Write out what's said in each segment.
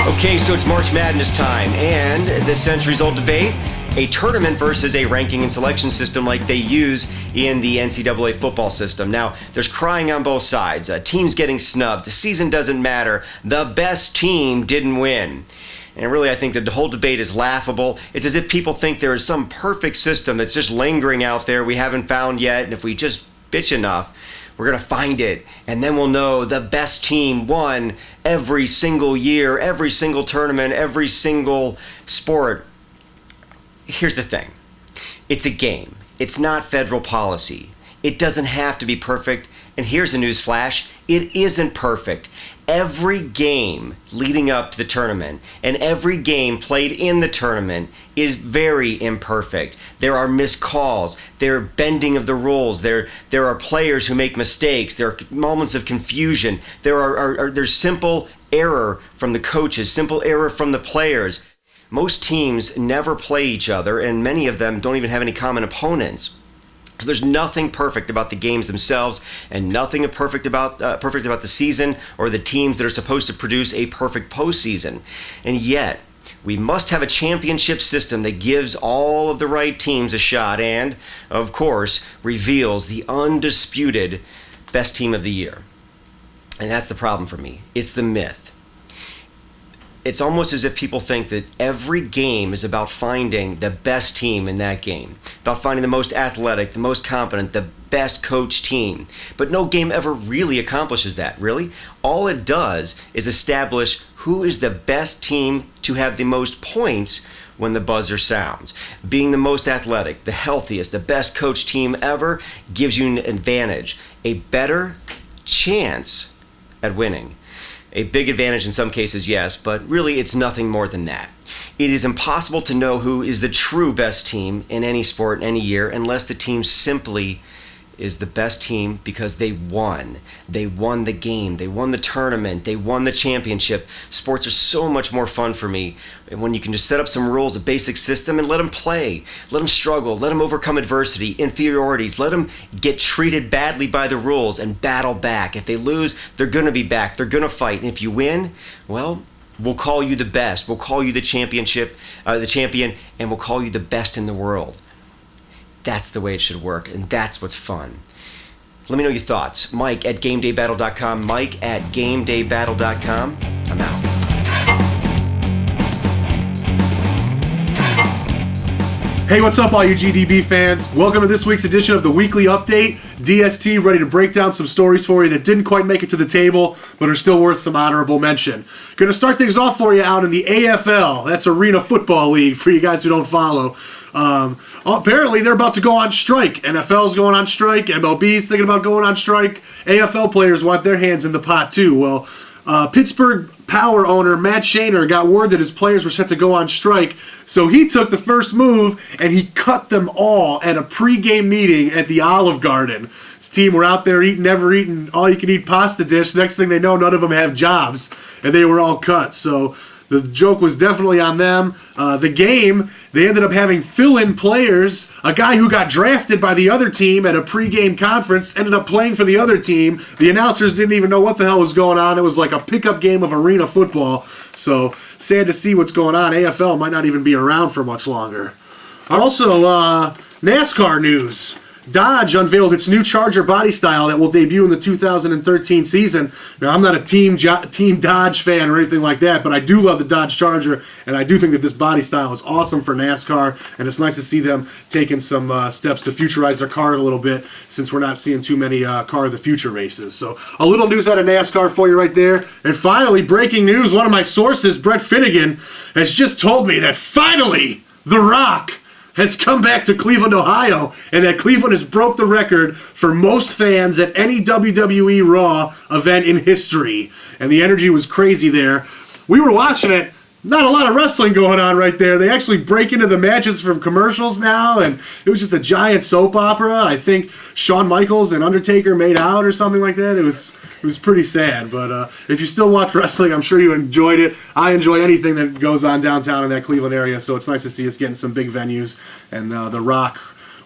Okay, so it's March Madness time, and this century's old debate, a tournament versus a ranking and selection system like they use in the NCAA football system. Now, there's crying on both sides. Teams getting snubbed. The season doesn't matter. The best team didn't win. And really, I think that the whole debate is laughable. It's as if people think there is some perfect system that's just lingering out there we haven't found yet, and if we just bitch enough, we're going to find it, and then we'll know the best team won every single year, every single tournament, every single sport. Here's the thing. It's a game. It's not federal policy. It doesn't have to be perfect. And here's a news flash. It isn't perfect. Every game leading up to the tournament and every game played in the tournament is very imperfect. There are missed calls. There are bending of the rules. There are players who make mistakes. There are moments of confusion. There's simple error from the coaches, simple error from the players. Most teams never play each other, and many of them don't even have any common opponents. So there's nothing perfect about the games themselves, and nothing perfect about the season or the teams that are supposed to produce a perfect postseason. And yet, we must have a championship system that gives all of the right teams a shot and, of course, reveals the undisputed best team of the year. And that's the problem for me. It's the myth. It's almost as if people think that every game is about finding the best team in that game, about finding the most athletic, the most competent, the best coached team. But no game ever really accomplishes that, really. All it does is establish who is the best team to have the most points when the buzzer sounds. Being the most athletic, the healthiest, the best coached team ever gives you an advantage, a better chance at winning. A big advantage in some cases, yes, but really it's nothing more than that. It is impossible to know who is the true best team in any sport in any year unless the team simply is the best team because they won. They won the game. They won the tournament. They won the championship. Sports are so much more fun for me when you can just set up some rules, a basic system, and let them play. Let them struggle. Let them overcome adversity, inferiorities. Let them get treated badly by the rules and battle back. If they lose, they're going to be back. They're going to fight. And if you win, well, we'll call you the best. We'll call you the champion, and we'll call you the best in the world. That's the way it should work, and that's what's fun. Let me know your thoughts. Mike at GameDayBattle.com. Mike at GameDayBattle.com. I'm out. Hey, what's up, all you GDB fans? Welcome to this week's edition of the Weekly Update. DST ready to break down some stories for you that didn't quite make it to the table, but are still worth some honorable mention. Going to start things off for you out in the AFL. That's Arena Football League for you guys who don't follow. Apparently, they're about to go on strike. NFL's going on strike. MLB's thinking about going on strike. AFL players want their hands in the pot, too. Well, Pittsburgh Power owner Matt Shaner got word that his players were set to go on strike, so he took the first move and he cut them all at a pregame meeting at the Olive Garden. His team were out there never eating all-you-can-eat pasta dish. Next thing they know, none of them have jobs, and they were all cut. So the joke was definitely on them. The game, they ended up having fill-in players. A guy who got drafted by the other team at a pregame conference ended up playing for the other team. The announcers didn't even know what the hell was going on. It was like a pickup game of arena football. So sad to see what's going on. AFL might not even be around for much longer. Also, NASCAR news. Dodge unveiled its new Charger body style that will debut in the 2013 season. Now, I'm not a Team Dodge fan or anything like that, but I do love the Dodge Charger, and I do think that this body style is awesome for NASCAR, and it's nice to see them taking some steps to futurize their car a little bit since we're not seeing too many Car of the Future races. So a little news out of NASCAR for you right there. And finally, breaking news, one of my sources, Brett Finnegan, has just told me that finally The Rock has come back to Cleveland, Ohio, and that Cleveland has broke the record for most fans at any WWE Raw event in history. And the energy was crazy there. We were watching it. Not a lot of wrestling going on right there. They actually break into the matches from commercials now, and it was just a giant soap opera. I think Shawn Michaels and Undertaker made out or something like that. It was pretty sad, but if you still watch wrestling, I'm sure you enjoyed it. I enjoy anything that goes on downtown in that Cleveland area, so it's nice to see us getting some big venues, and The Rock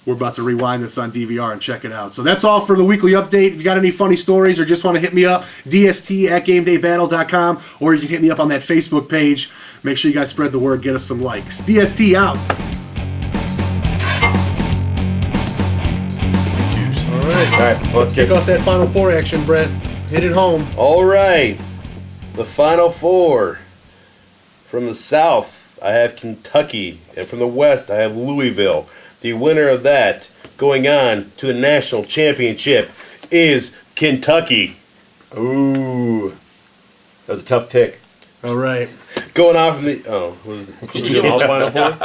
we're about to rewind this on DVR and check it out. So that's all for the weekly update. If you got any funny stories or just want to hit me up, dst@gamedaybattle.com, or you can hit me up on that Facebook page. Make sure you guys spread the word, get us some likes. DST out. All right, well, let's Kick off that Final Four action, Brett. Hit it home. All right, the Final Four. From the South, I have Kentucky, and from the West, I have Louisville. The winner of that, going on to the national championship, is Kentucky. Ooh, that was a tough pick. All right. Going on from the we're doing all Final Four.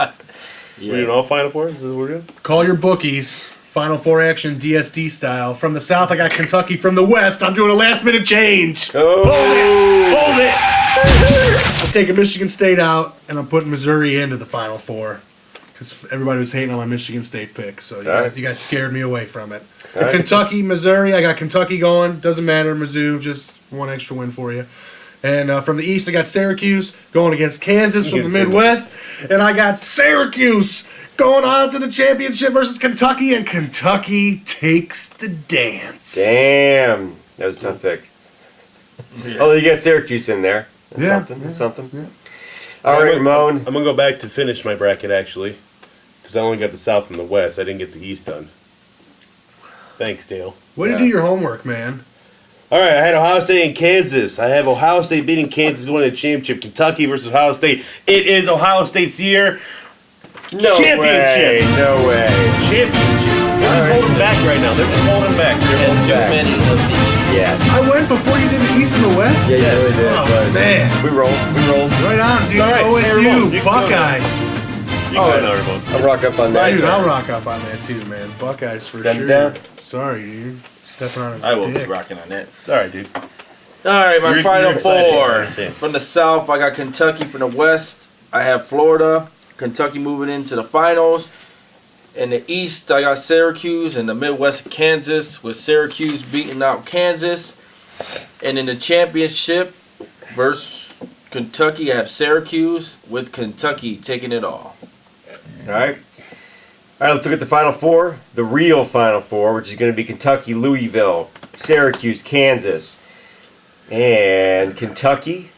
We're doing all Final Four. Is this what we're doing? Call your bookies. Final Four action, DSD style. From the South, I got Kentucky. From the West, I'm doing a last-minute change. Oh. Hold it! I'm taking Michigan State out, and I'm putting Missouri into the Final Four. Because everybody was hating on my Michigan State pick, so you guys scared me away from it. Kentucky, Missouri, I got Kentucky going. Doesn't matter, Mizzou, just one extra win for you. And from the East, I got Syracuse going against Kansas from the Midwest. And I got Syracuse going on to the championship versus Kentucky, and Kentucky takes the dance. Damn, that was a tough pick. Yeah. Oh, you got Syracuse in there. That's something. Yeah. All right, Ramon. I'm going to go back to finish my bracket, actually. Because I only got the South and the West. I didn't get the East done. Thanks, Dale. Way to do your homework, man. All right, I had Ohio State and Kansas. I have Ohio State beating Kansas going to the championship. Kentucky versus Ohio State. It is Ohio State's year. No Championship. Way. No way. Championship. They're just holding back right now. They're just holding back. They're holding back. Many of these. Yes. I went before you did the East and the West? Yeah, you really did. Oh, but man. We rolled. Right on, dude. All right. Hey, Ramon, OSU, you can Buckeyes. You can now, Ramon. I'll rock up on that. Dude, I'll rock up on that too, man. Buckeyes for Step sure. down. Sorry, dude. Stepping on a I will be dick. rocking on that. It's all right, dude. All right, my You're final excited. four. Yeah. From the South, I got Kentucky. From the West, I have Florida. Kentucky moving into the finals. In the East, I got Syracuse. In the Midwest, Kansas, with Syracuse beating out Kansas. And in the championship versus Kentucky, I have Syracuse, with Kentucky taking it all. All right. All right, let's look at the Final Four. The real Final Four, which is going to be Kentucky, Louisville, Syracuse, Kansas. And Kentucky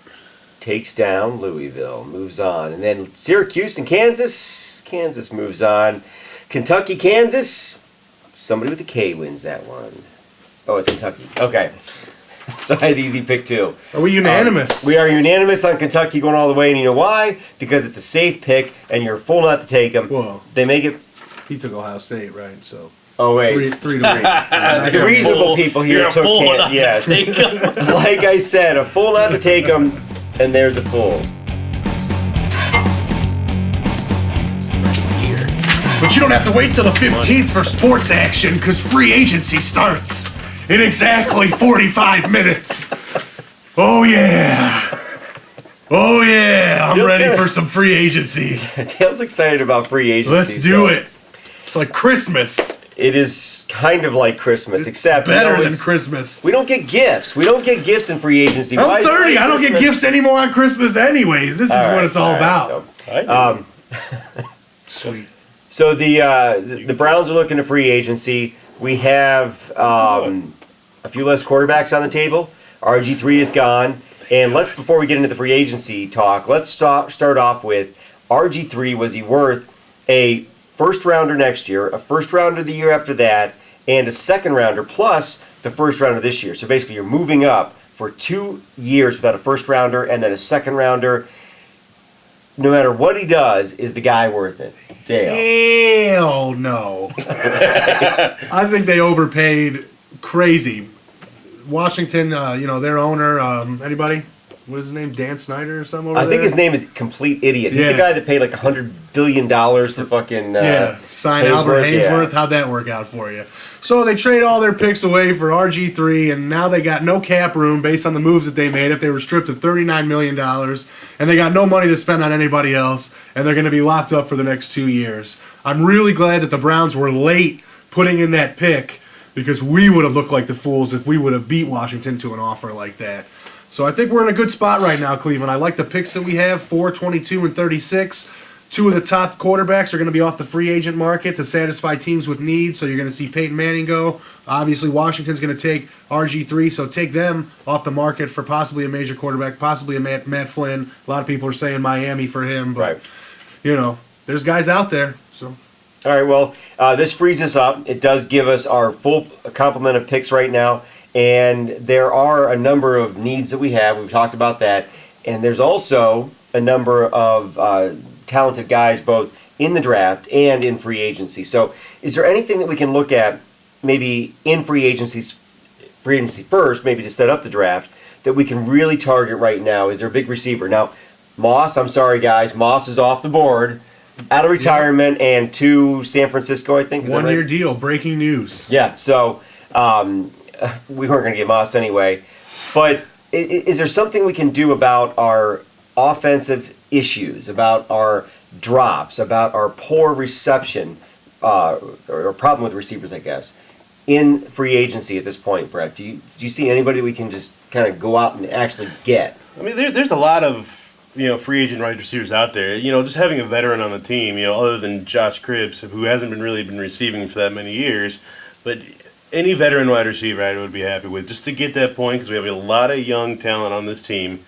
takes down Louisville, moves on. And then Syracuse and Kansas. Kansas moves on. Kentucky, Kansas. Somebody with a K wins that one. Oh, it's Kentucky. Okay. So I had the easy pick too. Are we unanimous? We are unanimous on Kentucky going all the way, and you know why? Because it's a safe pick, and you're a fool not to take them. Well, They make it. he took Ohio State, right? So Oh wait. three to The reasonable people here took Kansas. Yes. Like I said, a fool not to take them, and there's a fool. But you don't have to wait till the 15th for sports action, because free agency starts in exactly 45 minutes. Oh yeah. Oh yeah. I'm ready for some free agency. Dale's excited about free agency. Let's do it. It's like Christmas. It is kind of like Christmas, except Better than Christmas. we don't get gifts. We don't get gifts in free agency. I'm 30. I don't get gifts anymore on Christmas anyways. This is what it's all about. Sweet. So the Browns are looking to free agency. We have a few less quarterbacks on the table. RG3 is gone. And before we get into the free agency talk, let's start off with RG3. Was he worth a first rounder next year, a first rounder the year after that, and a second rounder plus the first rounder this year? So basically you're moving up for 2 years without a first rounder and then a second rounder. No matter what he does, is the guy worth it? Dale. Hell no. I think they overpaid crazy. Washington, their owner, anybody? What is his name? Dan Snyder or something over there? I think his name is Complete Idiot. He's the guy that paid like $100 billion to fucking sign Albert Hainsworth. How'd that work out for you? So they trade all their picks away for RG3, and now they got no cap room based on the moves that they made. If they were stripped of $39 million, and they got no money to spend on anybody else, and they're going to be locked up for the next 2 years. I'm really glad that the Browns were late putting in that pick, because we would have looked like the fools if we would have beat Washington to an offer like that. So I think we're in a good spot right now, Cleveland. I like the picks that we have, 4, 22, and 36. Two of the top quarterbacks are going to be off the free agent market to satisfy teams with needs. So you're going to see Peyton Manning go. Obviously, Washington's going to take RG3, so take them off the market for possibly a major quarterback, possibly a Matt Flynn. A lot of people are saying Miami for him, but there's guys out there. So. All right, well, this frees us up. It does give us our full complement of picks right now, and there are a number of needs that we have. We've talked about that, and there's also a number of talented guys both in the draft and in free agency. So is there anything that we can look at maybe in free agency first, maybe to set up the draft, that we can really target right now? Is there a big receiver? Now, Moss, I'm sorry, guys, Moss is off the board, out of retirement, and to San Francisco, I think. One-year deal, breaking news. Yeah, so we weren't going to get Moss anyway. But is there something we can do about our offensive issues, about our drops, about our poor reception, or problem with receivers, I guess, in free agency at this point, Brett? Do you see anybody we can just kind of go out and actually get? I mean, there's a lot of free agent wide receivers out there. Just having a veteran on the team, other than Josh Cribbs, who hasn't really been receiving for that many years, but any veteran wide receiver I would be happy with, just to get that point, because we have a lot of young talent on this team.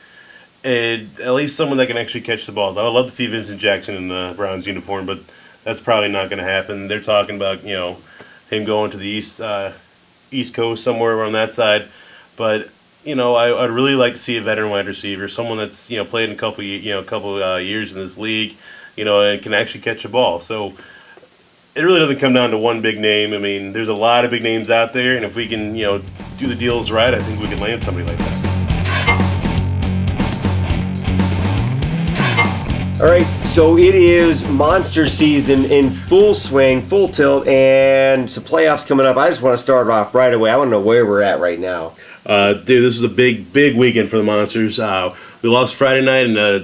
And at least someone that can actually catch the balls. I would love to see Vincent Jackson in the Browns uniform, but that's probably not going to happen. They're talking about him going to the East Coast, somewhere on that side. But I'd really like to see a veteran wide receiver, someone that's played in a couple years in this league, and can actually catch a ball. So it really doesn't come down to one big name. I mean, there's a lot of big names out there, and if we can do the deals right, I think we can land somebody like that. All right, so it is monster season in full swing, full tilt, and some playoffs coming up. I just want to start off right away. I want to know where we're at right now. Dude, this was a big weekend for the Monsters. We lost Friday night in a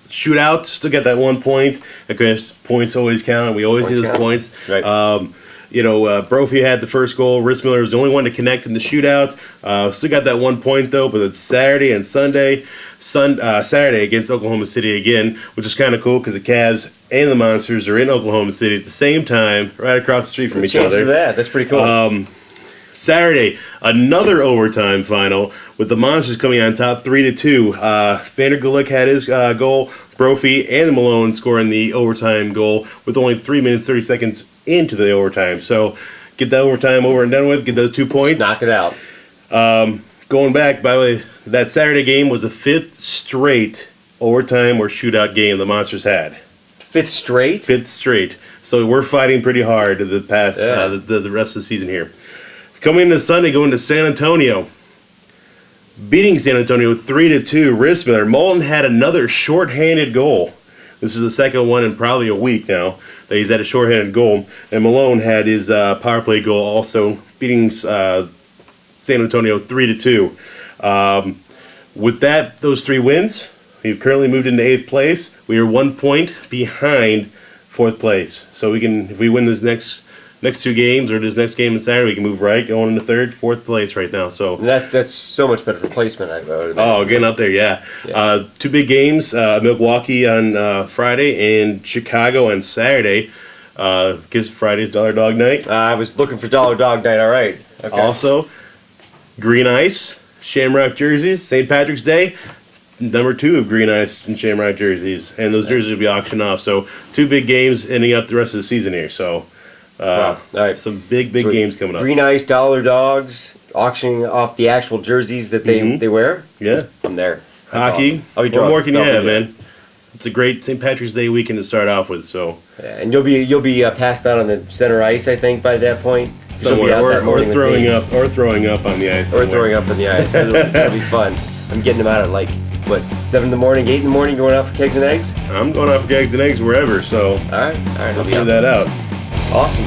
shootout. Still got that 1 point. Of course, points always count. We always need those points. Right. Brophy had the first goal. Rich Miller was the only one to connect in the shootout. Still got that 1 point, though, but it's Saturday and Sunday. Saturday against Oklahoma City again, which is kind of cool because the Cavs and the Monsters are in Oklahoma City at the same time, right across the street from each other. That's pretty cool. Saturday, another overtime final with the Monsters coming on top 3-2. Vander Gulick had his goal. Brophy and Malone scoring the overtime goal with only 3 minutes 30 seconds into the overtime. So get that overtime over and done with. Get those 2 points. Knock it out. Going back, by the way, that Saturday game was the fifth straight overtime or shootout game the Monsters had. Fifth straight? Fifth straight. So we're fighting pretty hard the past the rest of the season here. Coming into Sunday, going to San Antonio. Beating San Antonio 3-2. Rich Miller. Moulton had another shorthanded goal. This is the second one in probably a week now that he's had a shorthanded goal. And Malone had his power play goal also, beating San Antonio 3-2. With those 3 wins, we've currently moved into 8th place. We are 1 point behind 4th place. So we can, if we win this next 2 games or this next game on Saturday, we can move right, going into 3rd, 4th place right now. So that's so much better for placement, I voted. Oh, getting up there, yeah. 2 big games: Milwaukee on Friday and Chicago on Saturday. Gives Friday's Dollar Dog Night. I was looking for Dollar Dog Night. All right. Okay. Also, Green Ice, Shamrock jerseys, St. Patrick's Day. Number 2 of Green Ice and Shamrock jerseys, and those jerseys will be auctioned off. So 2 big games ending up the rest of the season here. So. All right. Some big games coming up. Green Ice, Dollar Dogs, auctioning off the actual jerseys that they wear. Yeah. I'm there. That's hockey. Awesome. What more can you have, man? It's a great St. Patrick's Day weekend to start off with. So. Yeah, and you'll be passed out on the center ice, I think, by that point. Somewhere, or throwing up on the ice. Or throwing up on the ice. That'll be fun. I'm getting them out at 7 in the morning, 8 in the morning, going out for kegs and eggs? I'm going out for kegs and eggs wherever. So. All right. I'll figure that out. Awesome.